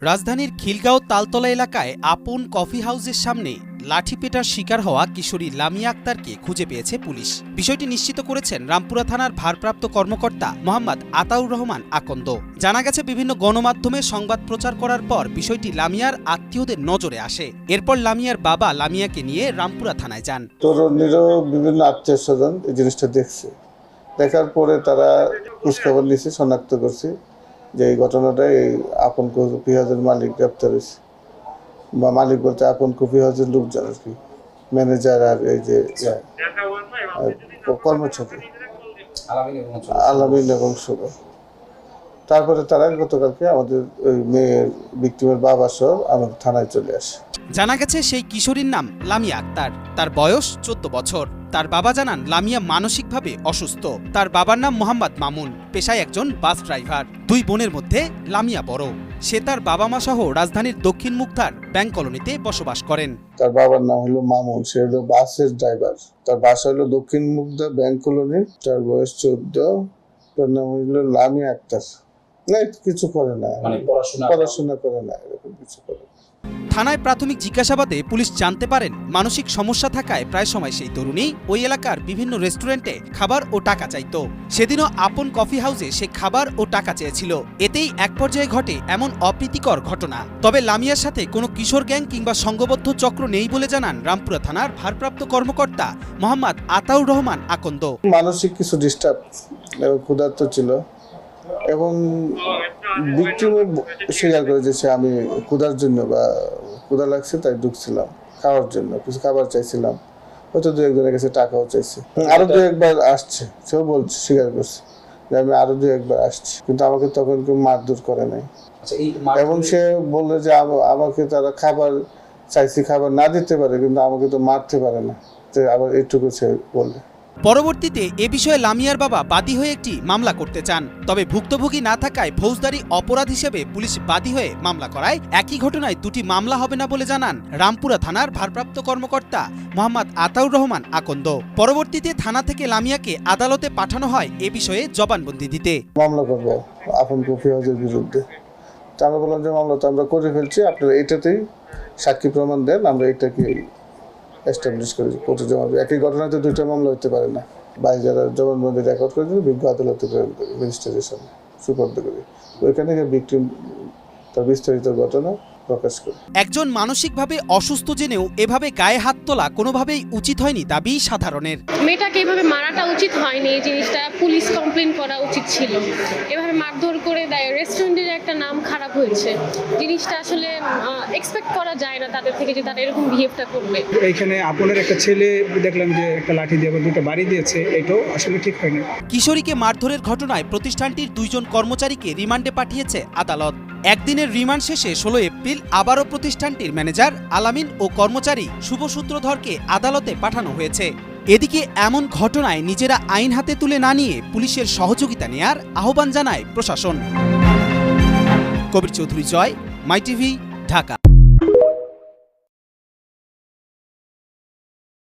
রাজধানীর খিলগাঁও তালতলা এলাকায় আপন কফি হাউসের সামনে লাঠিপেটার শিকার হওয়া কিশোরী লামিয়া আক্তারকে খুঁজে পেয়েছে পুলিশ। বিষয়টি নিশ্চিত করেছেন রামপুরা থানার ভারপ্রাপ্ত কর্মকর্তা মোহাম্মদ আতাউর রহমান আকন্দ। জানা গেছে, বিভিন্ন গণমাধ্যমে সংবাদ প্রচার করার পর বিষয়টি লামিয়ার আত্মীয়দের নজরে আসে। এরপর লামিয়ার বাবা লামিয়াকে নিয়ে রামপুরা থানায় যান। তরুণীরও বিভিন্ন আত্মীয় স্বজন এই জিনিসটা দেখছে, দেখার পরে তারা খোঁজখবর নিয়েছে, শনাক্ত করছে যে এই ঘটনাটা এই আপন কফি হাউসের মালিক গ্রেপ্তার হয়েছে, বা মালিক বলতে আপন কফি হাউসের লোকজন আর কি, ম্যানেজার আর এই যে কর্মচারী আলামিন এবং শুভ। তারপরে তারা গতকালকে আমাদের ওই মেয়ের ভিক্টিমের বাবা সহ আমাদের থানায় চলে আসে। জানা গেছে, সেই কিশোরীর নাম লামিয়া আক্তার। তার বয়স 14 বছর। তার বাবা জানান, লামিয়া মানসিকভাবে অসুস্থ। তার বাবার নাম মোহাম্মদ মামুন, পেশায় একজন বাস ড্রাইভার। দুই বোনের মধ্যে লামিয়া বড়। সে তার বাবা মা সহ রাজধানীর দক্ষিণ মুগধার ব্যাংক কলোনিতে বসবাস করেন। তার বাবার নাম হলো মামুন, সে হলো বাসের ড্রাইভার। তার বাসা হলো দক্ষিণ মুগধা ব্যাংক কলোনি। তার বয়স 14। তার নাম হলো লামিয়া আক্তার। না, কিছু করে না, পড়াশোনা করে না, এরকম কিছু করে না। থানায় প্রাথমিক জিজ্ঞাসাবাদে পুলিশ জানতে পারেন, মানসিক সমস্যা থাকায় প্রায় সময় সেই তরুণী ওই এলাকার বিভিন্ন রেস্টুরেন্টে খাবার ও টাকা চাইত। সেদিনও আপন কফি হাউসে সে খাবার ও টাকা চেয়েছিল। এতেই এক পর্যায়ে ঘটে এমন অপ্রীতিকর ঘটনা। তবে লামিয়ার সাথে কোনো কিশোর গ্যাং কিংবা সংঘবদ্ধ চক্র নেই বলে জানান রামপুরা থানার ভারপ্রাপ্ত কর্মকর্তা মোহাম্মদ আতাউর রহমান আকন্দ। মানসিক কিছু ডিস্টার্ব এবং ক্ষুধার্ত ছিল, এবং ভিকটিমও স্বীকার করে যে আমি ক্ষুধার জন্য বা ক্ষুধা লাগছে তাই ঢুকছিলাম খাওয়ার জন্য, কিছু খাবার চাইছিলাম। হয়তো দু একজনের কাছে টাকাও চাইছে, আরো দু একবার আসছে, সেও বলছে, স্বীকার করছে যে আমি আরো দু একবার আসছি, কিন্তু আমাকে তখন কেউ মারধর করে নাই। এবং সে বললো যে আমাকে তারা খাবার চাইছি, খাবার না দিতে পারে, কিন্তু আমাকে তো মারতে পারে না, আবার এইটুকু সে বললে। পরবর্তীতে এ বিষয়ে লামিয়ার বাবা বাদী হয়ে একটি মামলা করতে চান। তবে ভুক্তভোগী না থাকায় ফৌজদারি অপরাধ হিসেবে পুলিশ বাদী হয়ে মামলা করায় একই ঘটনায় দুটি মামলা হবে না বলে জানান রামপুরা থানার ভারপ্রাপ্ত কর্মকর্তা মোহাম্মদ আতাউর রহমান আকন্দ। পরবর্তীতে থানা থেকে লামিয়াকে আদালতে পাঠানো হয় এ বিষয়ে জবানবন্দি দিতে। মামলা করবো আপন কফি হাউসের বিরুদ্ধে। তা আমরা বললাম যে মামলা তো আমরা করে ফেলছি, আপনারা এটাতেই সাক্ষী প্রমাণ দেন, আমরা এটাকে এস্টাবলিশ করে কোর্টে জমা দেবো। একই ঘটনাতে দুইটা মামলা হতে পারে না। বাইরে যারা জবানবন্দি রেকর্ড করে দিল, বিজ্ঞ আদালতে প্রেরণ করি, ম্যাজিস্ট্রেটের সামনে সুপর্দ করি। ওইখানে ভিকটিম তার বিস্তারিত ঘটনা প্রকাশ করে। একজন মানসিকভাবে অসুস্থ জেনেও এভাবে গায়ে হাত তোলা কোনোভাবেই উচিত হয়নি দাবি সাধারণের। মেয়েটাকে এভাবে মারাটা উচিত হয়নি, এই জিনিসটা পুলিশ কমপ্লেন করা উচিত ছিল। এভাবে মারধর করে দেয়, রেস্টুরেন্টের একটা নাম খারাপ হয়েছে, জিনিসটা আসলে এক্সপেক্ট করা যায় না তাদের থেকে যে তারা এরকম বিহেভটা করবে। এইখানে আপনার একটা ছেলে দেখলাম যে একটা লাঠি দিয়ে দুটো বাড়ি দিয়েছে, এটাও আসলে ঠিক হয়নি। কিশোরীকে মারধরের ঘটনায় প্রতিষ্ঠানটির 2 জন কর্মচারীকে রিমান্ডে পাঠিয়েছে আদালত। একদিনের রিমান্ড শেষে 16 এপ্রিল আবারও প্রতিষ্ঠানটির ম্যানেজার আলামিন ও কর্মচারী শুভ সূত্রধরকে আদালতে পাঠানো হয়েছে। এদিকে এমন ঘটনায় নিজেরা আইন হাতে তুলে না নিয়ে পুলিশের সহযোগিতা নেয়ার আহ্বান জানায় প্রশাসন। কবির চৌধুরী জয়, মাই টিভি, ঢাকা।